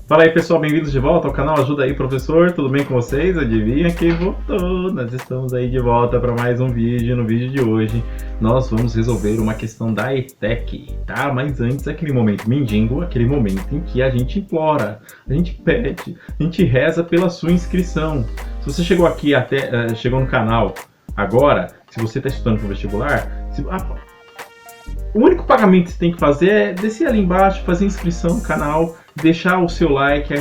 Fala aí pessoal, bem-vindos de volta ao canal Ajuda aí Professor, tudo bem com vocês? Adivinha quem voltou? Nós estamos aí de volta para mais um vídeo. No vídeo de hoje nós vamos resolver uma questão da ETEC, tá? Mas antes, aquele momento mendigo, aquele momento em que a gente implora, a gente pede, a gente reza pela sua inscrição. Se você chegou aqui chegou no canal agora, se você está estudando para o vestibular, o único pagamento que você tem que fazer é descer ali embaixo, fazer inscrição no canal, deixar o seu like,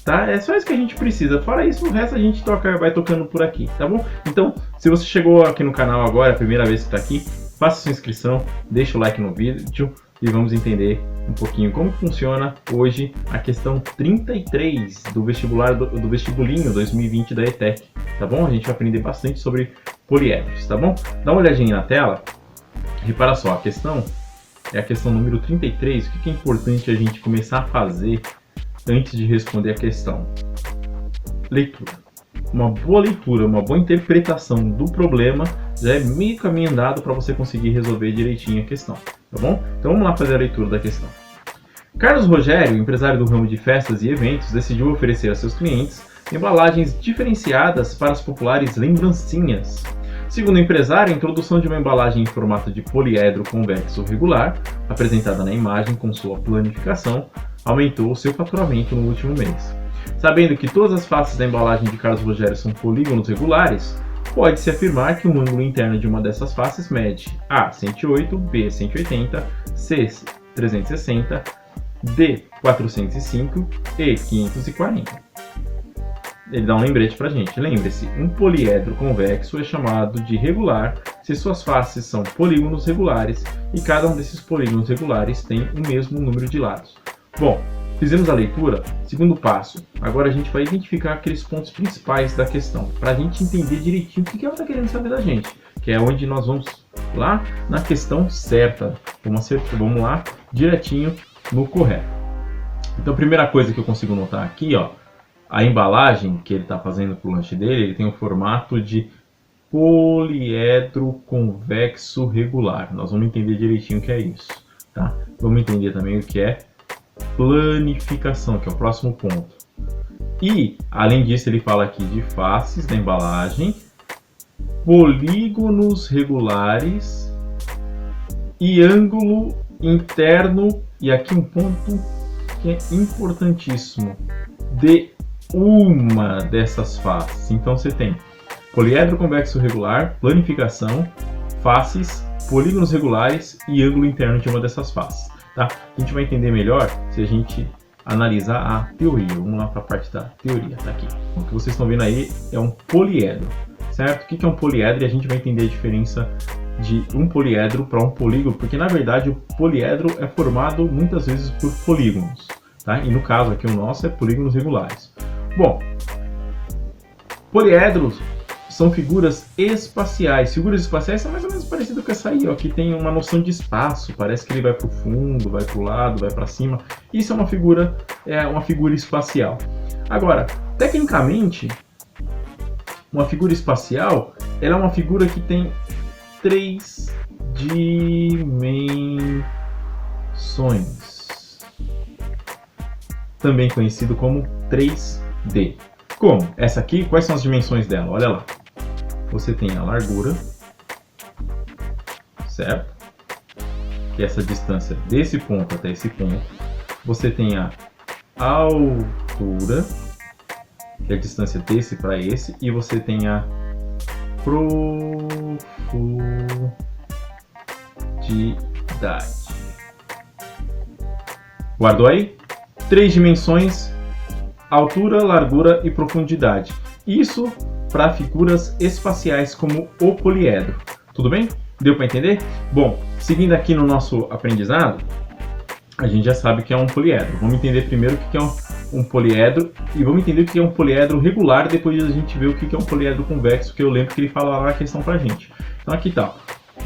tá? É só isso que a gente precisa. Fora isso, o resto a gente vai tocando por aqui, tá bom? Então, se você chegou aqui no canal agora, a primeira vez que está aqui, faça sua inscrição, deixa o like no vídeo e vamos entender um pouquinho como funciona hoje a questão 33 do vestibular do vestibulinho 2020 da ETEC, tá bom? A gente vai aprender bastante sobre poliedros, tá bom? Dá uma olhadinha na tela. Repara só, a questão é a questão número 33. O que é importante a gente começar a fazer antes de responder a questão? Leitura. Uma boa leitura, uma boa interpretação do problema já é meio caminho andado para você conseguir resolver direitinho a questão, tá bom? Então vamos lá fazer a leitura da questão. Carlos Rogério, empresário do ramo de festas e eventos, decidiu oferecer a seus clientes embalagens diferenciadas para as populares lembrancinhas. Segundo o empresário, a introdução de uma embalagem em formato de poliedro convexo regular, apresentada na imagem com sua planificação, aumentou o seu faturamento no último mês. Sabendo que todas as faces da embalagem de Carlos Rogério são polígonos regulares, pode-se afirmar que o ângulo interno de uma dessas faces mede A 108, B 180, C 360, D 405 e 540. Ele dá um lembrete pra gente. Lembre-se, um poliedro convexo é chamado de regular se suas faces são polígonos regulares e cada um desses polígonos regulares tem o mesmo número de lados. Bom, fizemos a leitura. Segundo passo, agora a gente vai identificar aqueles pontos principais da questão, para a gente entender direitinho o que ela está querendo saber da gente, que é onde nós vamos lá na questão certa. Vamos lá direitinho no correto. Então, a primeira coisa que eu consigo notar aqui, ó, a embalagem que ele está fazendo para o lanche dele, ele tem o formato de poliedro convexo regular. Nós vamos entender direitinho o que é isso, tá? Vamos entender também o que é planificação, que é o próximo ponto. E, além disso, ele fala aqui de faces da embalagem, polígonos regulares e ângulo interno, e aqui um ponto que é importantíssimo, de uma dessas faces. Então você tem poliedro convexo regular, planificação, faces, polígonos regulares e ângulo interno de uma dessas faces, tá? A gente vai entender melhor se a gente analisar a teoria. Vamos lá para a parte da teoria, tá aqui. O que vocês estão vendo aí é um poliedro, certo? O que é um poliedro? E a gente vai entender a diferença de um poliedro para um polígono, porque na verdade o poliedro é formado muitas vezes por polígonos, tá? E no caso aqui o nosso é polígonos regulares. Bom, poliedros são figuras espaciais. Figuras espaciais são mais ou menos parecidas com essa aí, ó, que tem uma noção de espaço. Parece que ele vai para o fundo, vai para o lado, vai para cima. Isso é uma figura espacial. Agora, tecnicamente, uma figura espacial, ela é uma figura que tem 3 dimensões, também conhecido como 3D. Como? Essa aqui, quais são as dimensões dela? Olha lá. Você tem a largura, certo? Que é essa distância desse ponto até esse ponto. Você tem a altura, que é a distância desse para esse. E você tem a profundidade. Guardou aí? 3 dimensões: altura, largura e profundidade. Isso para figuras espaciais como o poliedro. Tudo bem? Deu para entender? Bom, seguindo aqui no nosso aprendizado, a gente já sabe o que é um poliedro. Vamos entender primeiro o que é um poliedro e vamos entender o que é um poliedro regular, depois a gente vê o que é um poliedro convexo, que eu lembro que ele fala lá na questão pra gente. Então aqui tá.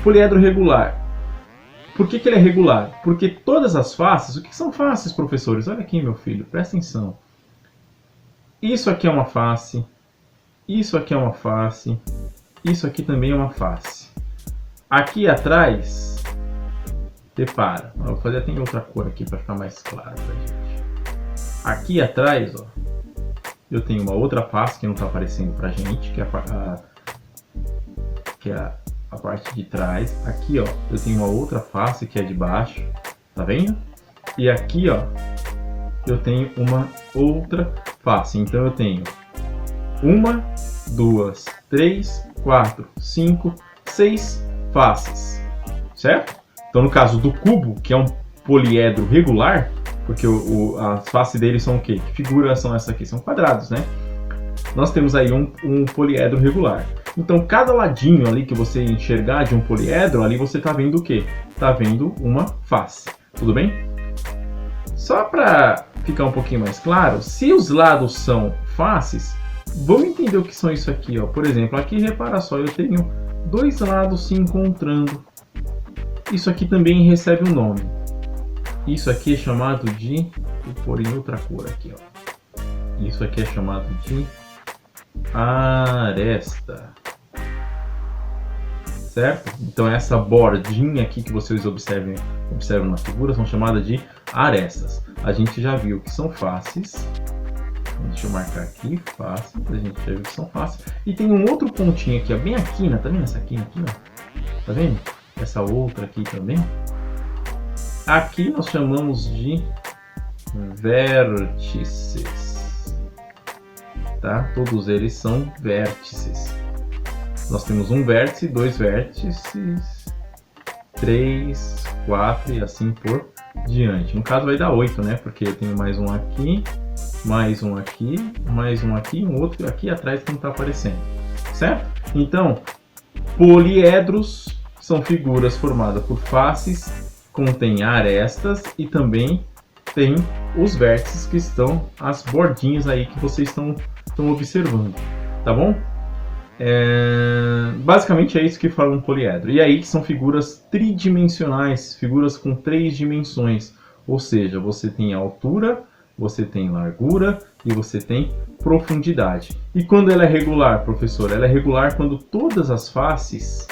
Poliedro regular. Por que ele é regular? Porque todas as faces... O que são faces, professores? Olha aqui, meu filho, presta atenção. Isso aqui é uma face, isso aqui é uma face, isso aqui também é uma face. Aqui atrás, repara, vou fazer até em outra cor aqui para ficar mais claro pra gente. Aqui atrás, ó, eu tenho uma outra face que não está aparecendo pra gente, que é a parte de trás. Aqui, ó, eu tenho uma outra face que é de baixo, tá vendo? E aqui, ó, eu tenho uma outra face. Então eu tenho 1, 2, 3, 4, 5, 6 faces, certo? Então no caso do cubo, que é um poliedro regular, porque as faces dele são o quê? Que figuras são essas aqui? São quadrados, né? Nós temos aí um poliedro regular. Então cada ladinho ali que você enxergar de um poliedro, ali você está vendo o quê? Está vendo uma face, tudo bem? Só para ficar um pouquinho mais claro, se os lados são faces, vamos entender o que são isso aqui, ó. Por exemplo, aqui repara só, eu tenho dois lados se encontrando. Isso aqui também recebe um nome. Isso aqui é chamado de... Vou pôr em outra cor aqui, ó. Isso aqui é chamado de aresta. Certo? Então essa bordinha aqui que vocês observam na figura são chamadas de arestas. A gente já viu que são faces. Deixa eu marcar aqui, faces. A gente já viu que são faces. E tem um outro pontinho aqui, ó, bem a quina. Tá vendo essa quina aqui, ó? Tá vendo? Essa outra aqui também. Aqui nós chamamos de vértices, tá? Todos eles são vértices. Nós temos um vértice, dois vértices, 3, 4 e assim por diante. No caso vai dar 8, né? Porque eu tenho mais um aqui, mais um aqui, mais um aqui e um outro aqui atrás que não está aparecendo, certo? Então, poliedros são figuras formadas por faces, contém arestas e também tem os vértices que estão as bordinhas aí que vocês estão observando, tá bom? Basicamente é isso que forma um poliedro. E aí que são figuras tridimensionais, figuras com 3 dimensões, ou seja, você tem altura, você tem largura e você tem profundidade. E quando ela é regular, professor? Ela é regular quando todas as faces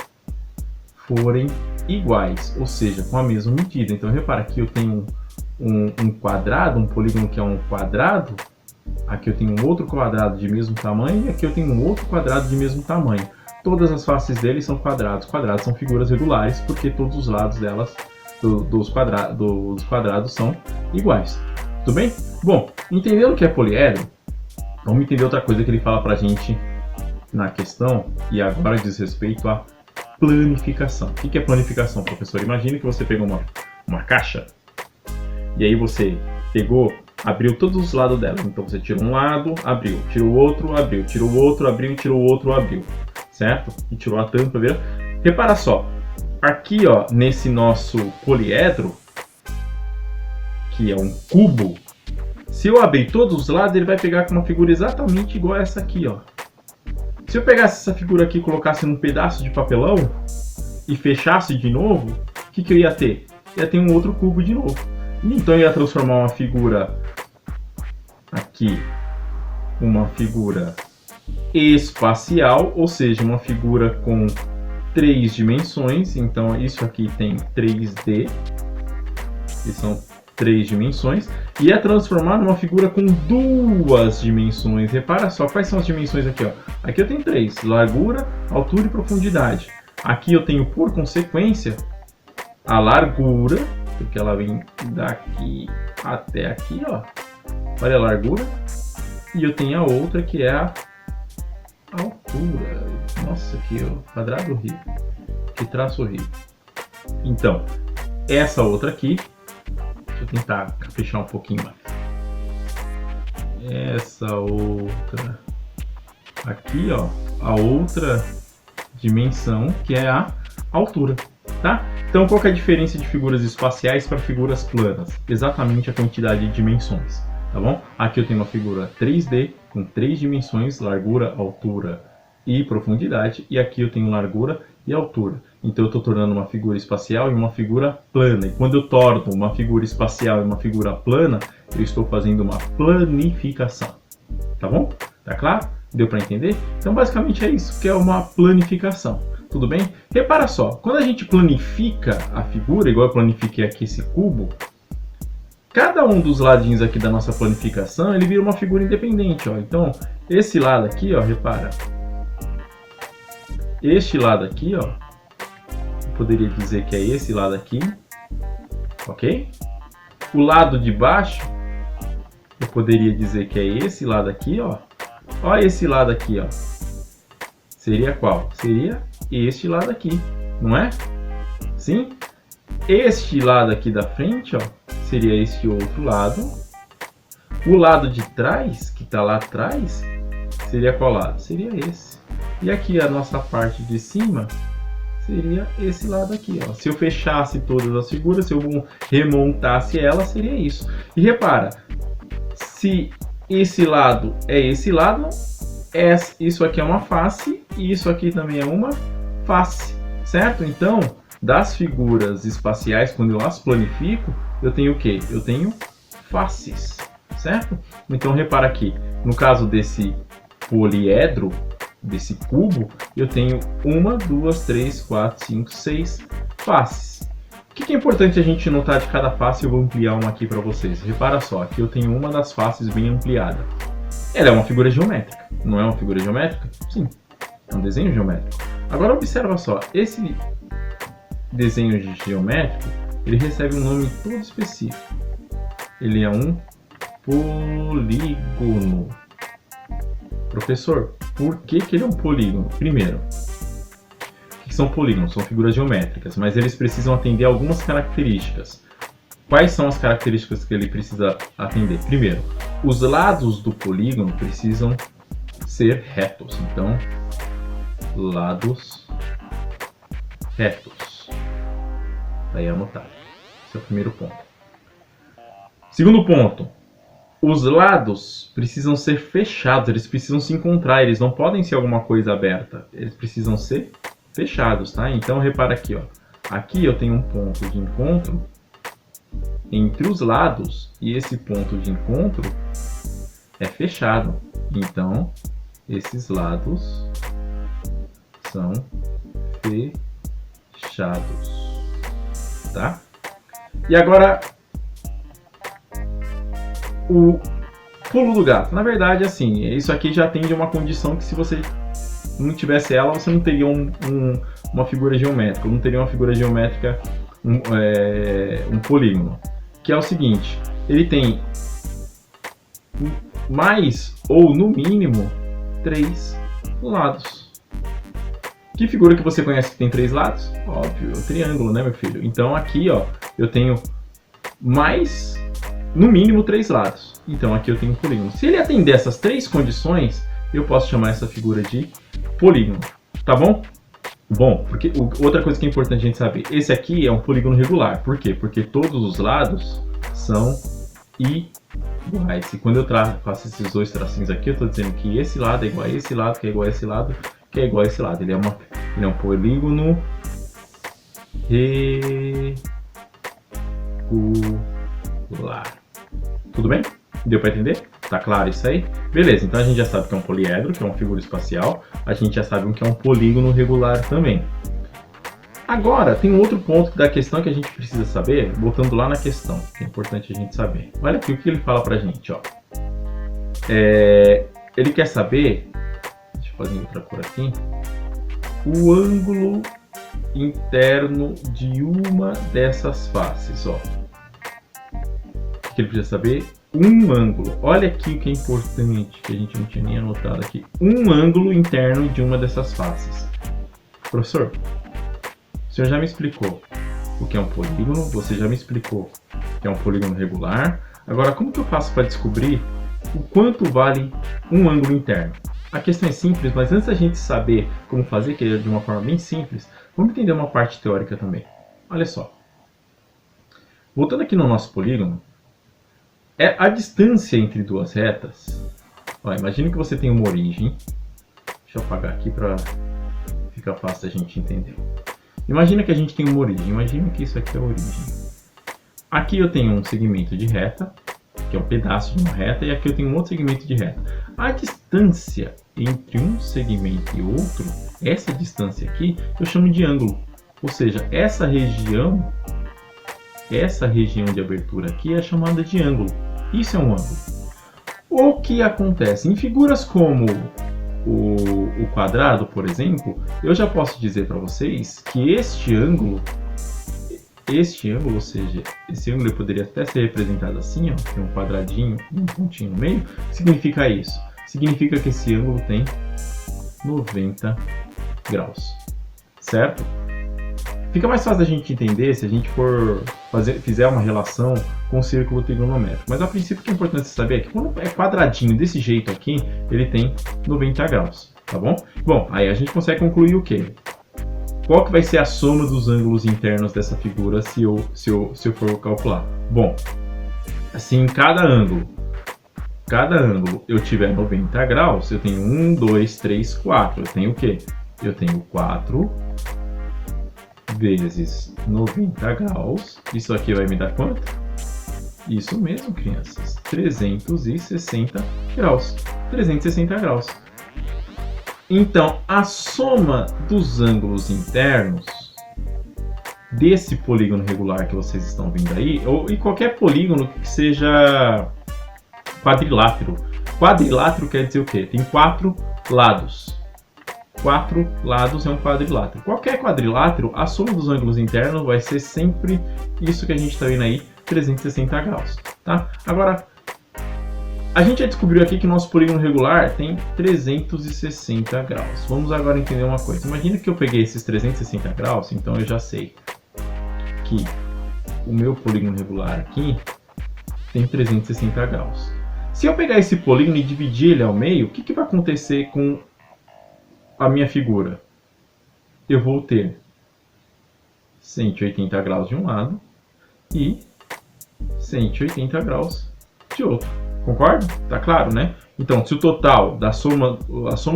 forem iguais, ou seja, com a mesma medida. Então repara aqui eu tenho um quadrado, um polígono que é um quadrado, aqui eu tenho um outro quadrado de mesmo tamanho e aqui eu tenho um outro quadrado de mesmo tamanho. Todas as faces deles são quadrados. Quadrados são figuras regulares porque todos os lados delas, dos quadrados são iguais. Tudo bem? Bom, entendendo o que é poliedro, vamos entender outra coisa que ele fala pra gente na questão, e agora diz respeito a planificação. O que é planificação, professor? Imagine que você pegou uma caixa e aí você pegou, abriu todos os lados dela. Então você tirou um lado, abriu, tirou o outro, abriu, tirou o outro, abriu, tirou o outro, abriu, certo? E tirou a tampa, viu? Repara só, aqui ó, nesse nosso poliedro, que é um cubo, se eu abrir todos os lados, ele vai pegar com uma figura exatamente igual a essa aqui, ó. Se eu pegasse essa figura aqui e colocasse num pedaço de papelão e fechasse de novo, o que eu ia ter? Ia ter um outro cubo de novo. Então eu ia transformar uma figura aqui, uma figura espacial, ou seja, uma figura com 3 dimensões. Então isso aqui tem 3D, que são 3 dimensões, e é transformar numa figura com 2 dimensões. Repara só, quais são as dimensões aqui, ó? Aqui eu tenho 3, largura, altura e profundidade. Aqui eu tenho, por consequência, a largura, porque ela vem daqui até aqui, ó. Olha a largura. E eu tenho a outra que é a altura. Nossa, que quadrado horrível. Que traço horrível. Então, essa outra aqui, deixa eu tentar caprichar um pouquinho mais. Essa outra aqui, ó, a outra dimensão que é a altura, tá? Então, qual que é a diferença de figuras espaciais para figuras planas? Exatamente a quantidade de dimensões, tá bom? Aqui eu tenho uma figura 3D com 3 dimensões, largura, altura e profundidade, e aqui eu tenho largura e altura. Então eu estou tornando uma figura espacial em uma figura plana. E quando eu torno uma figura espacial em uma figura plana, eu estou fazendo uma planificação. Tá bom? Tá claro? Deu para entender? Então basicamente é isso que é uma planificação. Tudo bem? Repara só, quando a gente planifica a figura, igual eu planifiquei aqui esse cubo, cada um dos ladinhos aqui da nossa planificação, ele vira uma figura independente, ó. Então, esse lado aqui, ó, repara. Este lado aqui, ó, eu poderia dizer que é esse lado aqui, ok? O lado de baixo, eu poderia dizer que é esse lado aqui, ó. Ó esse lado aqui, ó. Seria qual? Seria este lado aqui, não é? Sim? Este lado aqui da frente, ó, seria este outro lado. O lado de trás, que está lá atrás, seria qual lado? Seria esse. E aqui a nossa parte de cima seria esse lado aqui, ó. Se eu fechasse todas as figuras, se eu remontasse ela, seria isso. E repara, se esse lado é esse lado, isso aqui é uma face e isso aqui também é uma face, certo? Então, das figuras espaciais, quando eu as planifico, eu tenho o quê? Eu tenho faces, certo? Então, repara aqui, no caso desse poliedro, desse cubo, eu tenho 1, 2, 3, 4, 5, 6 faces. O que é importante a gente notar de cada face? Eu vou ampliar uma aqui para vocês. Repara só, aqui eu tenho uma das faces bem ampliada. Ela é uma figura geométrica. Não é uma figura geométrica? Sim, é um desenho geométrico. Agora observa só, esse desenho geométrico, ele recebe um nome todo específico. Ele é um polígono. Professor, por que ele é um polígono? Primeiro, o que são polígonos? São figuras geométricas, mas eles precisam atender algumas características. Quais são as características que ele precisa atender? Primeiro, os lados do polígono precisam ser retos. Então, lados retos. Daí anotado. Esse é o primeiro ponto. Segundo ponto, os lados precisam ser fechados, eles precisam se encontrar, eles não podem ser alguma coisa aberta, eles precisam ser fechados, tá? Então, repara aqui, ó. Aqui eu tenho um ponto de encontro entre os lados e esse ponto de encontro é fechado. Então, esses lados são fechados, tá? E agora, o pulo do gato. Na verdade, assim, isso aqui já atende uma condição que se você não tivesse ela, você não teria uma figura geométrica, não teria uma figura geométrica, um polígono. Que é o seguinte, ele tem mais ou no mínimo 3 lados. Que figura que você conhece que tem 3 lados? Óbvio, é o triângulo, né, meu filho? Então aqui, ó, eu tenho mais, no mínimo 3 lados. Então aqui eu tenho um polígono. Se ele atender essas 3 condições, eu posso chamar essa figura de polígono, tá bom? Bom, porque outra coisa que é importante a gente saber, esse aqui é um polígono regular. Por quê? Porque todos os lados são iguais. E quando eu faço esses 2 tracinhos aqui, eu estou dizendo que esse lado é igual a esse lado, que é igual a esse lado, que é igual a esse lado. Ele é um polígono regular. Tudo bem? Deu para entender? Tá claro isso aí? Beleza, então a gente já sabe que é um poliedro, que é uma figura espacial. A gente já sabe que é um polígono regular também. Agora, tem um outro ponto da questão que a gente precisa saber, voltando lá na questão, que é importante a gente saber. Olha aqui o que ele fala pra gente, ó. Ele quer saber, deixa eu fazer outra cor aqui, o ângulo interno de uma dessas faces, ó. O que ele precisa saber? Um ângulo. Olha aqui o que é importante, que a gente não tinha nem anotado aqui. Um ângulo interno de uma dessas faces. Professor, o senhor já me explicou o que é um polígono, você já me explicou o que é um polígono regular. Agora, como que eu faço para descobrir o quanto vale um ângulo interno? A questão é simples, mas antes da gente saber como fazer, que é de uma forma bem simples, vamos entender uma parte teórica também. Olha só. Voltando aqui no nosso polígono, é a distância entre duas retas. Ó, imagine que você tem uma origem. Deixa eu apagar aqui para ficar fácil a gente entender. Imagina que a gente tem uma origem. Imagina que isso aqui é a origem. Aqui eu tenho um segmento de reta, que é um pedaço de uma reta, e aqui eu tenho um outro segmento de reta. A distância entre um segmento e outro, essa distância aqui, eu chamo de ângulo. Ou seja, essa região essa região de abertura aqui é chamada de ângulo. Isso é um ângulo. O que acontece? Em figuras como o quadrado, por exemplo, eu já posso dizer para vocês que este ângulo, ou seja, esse ângulo poderia até ser representado assim, ó, tem um quadradinho e um pontinho no meio, significa isso. Significa que esse ângulo tem 90 graus, certo? Fica mais fácil da gente entender se a gente fizer uma relação com o círculo trigonométrico. Mas a princípio o que é importante você saber é que quando é quadradinho desse jeito aqui, ele tem 90 graus, tá bom? Bom, aí a gente consegue concluir o quê? Qual que vai ser a soma dos ângulos internos dessa figura se eu for calcular? Bom, se em cada ângulo eu tiver 90 graus, eu tenho 1, 2, 3, 4. Eu tenho o quê? Eu tenho 4 vezes 90 graus. Isso aqui vai me dar quanto? Isso mesmo, crianças. 360 graus. 360 graus. Então, a soma dos ângulos internos desse polígono regular que vocês estão vendo aí, e qualquer polígono que seja quadrilátero. Quadrilátero quer dizer o quê? Tem 4 lados. 4 lados é um quadrilátero. Qualquer quadrilátero, a soma dos ângulos internos vai ser sempre isso que a gente está vendo aí, 360 graus. Tá? Agora, a gente já descobriu aqui que nosso polígono regular tem 360 graus. Vamos agora entender uma coisa. Imagina que eu peguei esses 360 graus, então eu já sei que o meu polígono regular aqui tem 360 graus. Se eu pegar esse polígono e dividir ele ao meio, o que vai acontecer com a minha figura? Eu vou ter 180 graus de um lado e 180 graus de outro. Concorda? Tá claro, né? Então, se o total a soma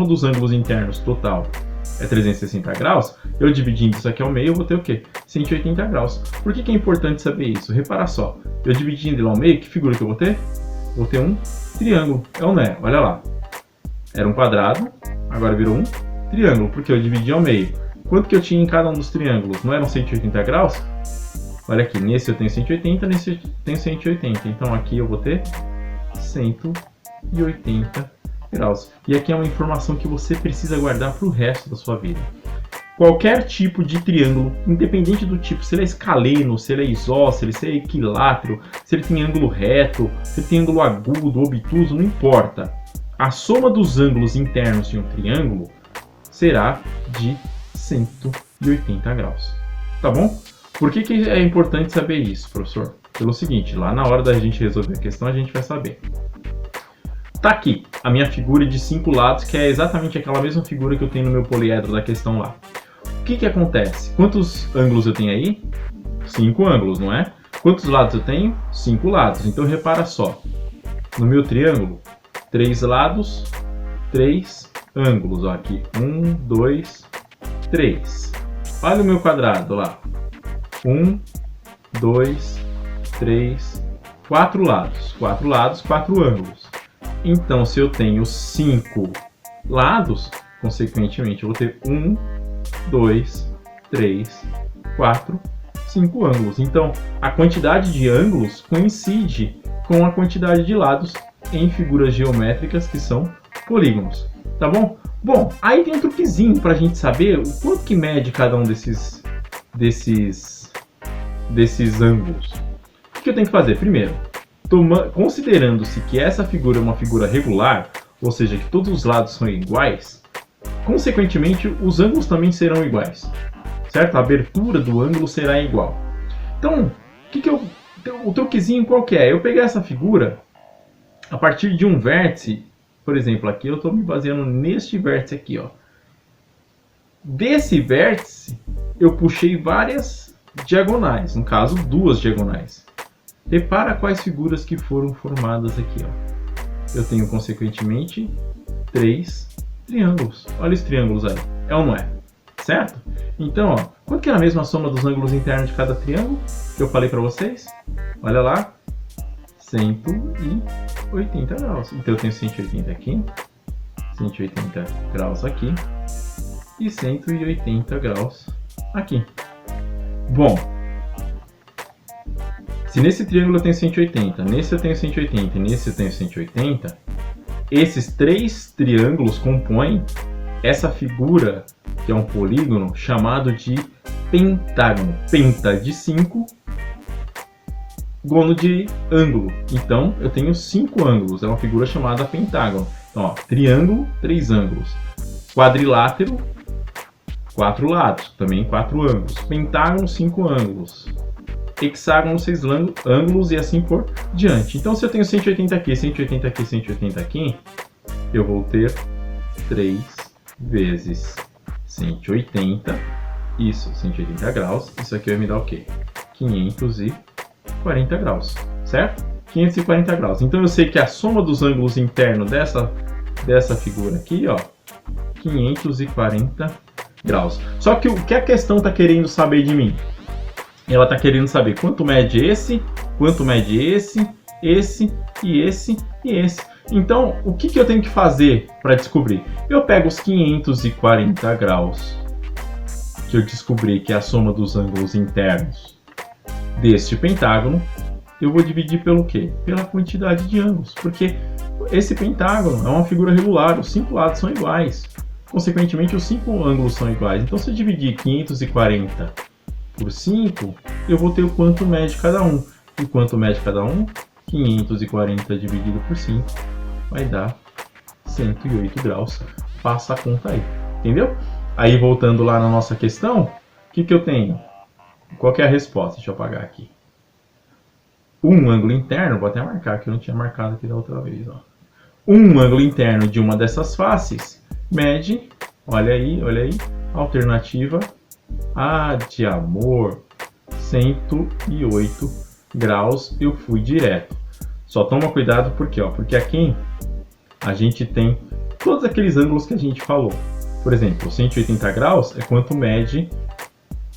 dos ângulos internos total é 360 graus, eu dividindo isso aqui ao meio, eu vou ter o quê? 180 graus. Por que é importante saber isso? Repara só, eu dividindo ele ao meio, que figura que eu vou ter? Vou ter um triângulo. É ou não é? Olha lá. Era um quadrado, agora virou um triângulo, porque eu dividi ao meio. Quanto que eu tinha em cada um dos triângulos? Não eram 180 graus? Olha aqui, nesse eu tenho 180, nesse eu tenho 180. Então aqui eu vou ter 180 graus. E aqui é uma informação que você precisa guardar para o resto da sua vida. Qualquer tipo de triângulo, independente do tipo, se ele é escaleno, se ele é isósceles, se ele é equilátero, se ele tem ângulo reto, se ele tem ângulo agudo, obtuso, não importa. A soma dos ângulos internos de um triângulo será de 180 graus. Tá bom? Por que é importante saber isso, professor? Pelo seguinte, lá na hora da gente resolver a questão, a gente vai saber. Tá aqui a minha figura de 5 lados, que é exatamente aquela mesma figura que eu tenho no meu poliedro da questão lá. O que acontece? Quantos ângulos eu tenho aí? 5 ângulos, não é? Quantos lados eu tenho? 5 lados. Então repara só, no meu triângulo, 3 lados, 3 ângulos. Ó, aqui, 1, 2, 3. Olha o meu quadrado lá. 1, 2, 3, 4 lados. 4 lados, 4 ângulos. Então, se eu tenho 5 lados, consequentemente, eu vou ter 1, 2, 3, 4, 5 ângulos. Então, a quantidade de ângulos coincide com a quantidade de lados em figuras geométricas que são polígonos. Tá bom? Bom, aí tem um truquezinho para a gente saber o quanto que mede cada um desses ângulos. O que eu tenho que fazer? Primeiro, considerando-se que essa figura é uma figura regular, ou seja, que todos os lados são iguais, consequentemente os ângulos também serão iguais, certo? A abertura do ângulo será igual. Então, o truquezinho qual que é? Eu pegar essa figura, a partir de um vértice, por exemplo, aqui eu estou me baseando neste vértice aqui, ó. Desse vértice, eu puxei várias diagonais, no caso, 2 diagonais. Repara quais figuras que foram formadas aqui, ó. Eu tenho, consequentemente, 3 triângulos. Olha os triângulos aí. É ou não é? Certo? Então, ó, quanto que é a mesma soma dos ângulos internos de cada triângulo que eu falei para vocês? Olha lá. 180 graus. Então, eu tenho 180 aqui, 180 graus aqui e 180 graus aqui. Bom, Se nesse triângulo eu tenho 180, nesse eu tenho 180 e nesse eu tenho 180, esses três triângulos compõem essa figura, que é um polígono, chamado de pentágono. Penta de 5, gono de ângulo. Então, eu tenho 5 ângulos. É uma figura chamada pentágono. Então, ó, triângulo, 3 ângulos. Quadrilátero, 4 lados, também 4 ângulos. Pentágono, 5 ângulos. Hexágono, 6 ângulos e assim por diante. Então, se eu tenho 180 aqui, 180 aqui, 180 aqui, eu vou ter 3 vezes 180. Isso, 180 graus. Isso aqui vai me dar o quê? 540 graus, certo? 540 graus. Então eu sei que a soma dos ângulos internos dessa figura aqui, ó, 540 graus. Só que o que a questão está querendo saber de mim? Ela está querendo saber quanto mede esse, esse e esse. Então, o que eu tenho que fazer para descobrir? Eu pego os 540 graus que eu descobri que é a soma dos ângulos internos deste pentágono, eu vou dividir pelo quê? Pela quantidade de ângulos, porque esse pentágono é uma figura regular, os 5 lados são iguais, consequentemente os 5 ângulos são iguais. Então, se eu dividir 540 por 5, eu vou ter o quanto mede cada um. E quanto mede cada um? 540 dividido por 5 vai dar 108 graus. Passa a conta aí, entendeu? Aí, voltando lá na nossa questão, o que eu tenho? Qual que é a resposta? Deixa eu apagar aqui. Um ângulo interno, vou até marcar, que eu não tinha marcado aqui da outra vez. Ó. Um ângulo interno de uma dessas faces mede, olha aí, alternativa A de amor, 108 graus. Eu fui direto. Só toma cuidado porque aqui a gente tem todos aqueles ângulos que a gente falou. Por exemplo, 180 graus é quanto mede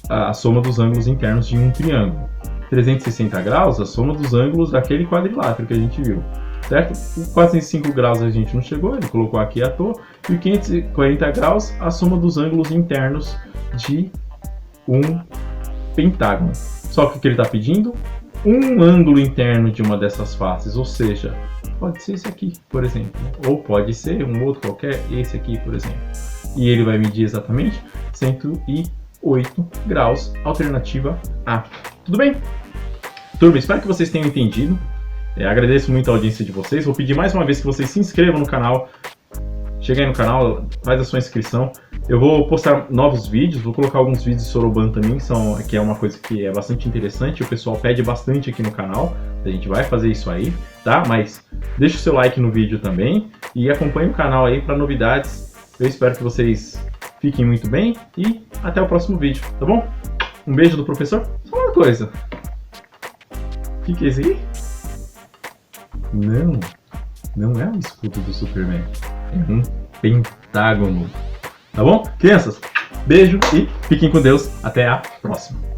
a soma dos ângulos internos de um triângulo. 360 graus, a soma dos ângulos daquele quadrilátero que a gente viu, certo? O 405 graus a gente não chegou, ele colocou aqui à toa. E o 540 graus, a soma dos ângulos internos de um pentágono. Só que o que ele está pedindo? Um ângulo interno de uma dessas faces, ou seja, pode ser esse aqui, por exemplo, ou pode ser um outro qualquer, esse aqui, por exemplo. E ele vai medir exatamente 108 graus, alternativa A. Tudo bem? Turma, espero que vocês tenham entendido. Agradeço muito a audiência de vocês. Vou pedir mais uma vez que vocês se inscrevam no canal. Chega aí no canal, faz a sua inscrição. Eu vou postar novos vídeos, vou colocar alguns vídeos de Soroban também, que é uma coisa que é bastante interessante. O pessoal pede bastante aqui no canal. A gente vai fazer isso aí, tá? Mas deixa o seu like no vídeo também e acompanhe o canal aí para novidades. Eu espero que vocês fiquem muito bem e até o próximo vídeo, tá bom? Um beijo do professor. Só uma coisa. O que é isso aí? Não é o escudo do Superman. É um pentágono. Tá bom? Crianças, beijo e fiquem com Deus. Até a próxima.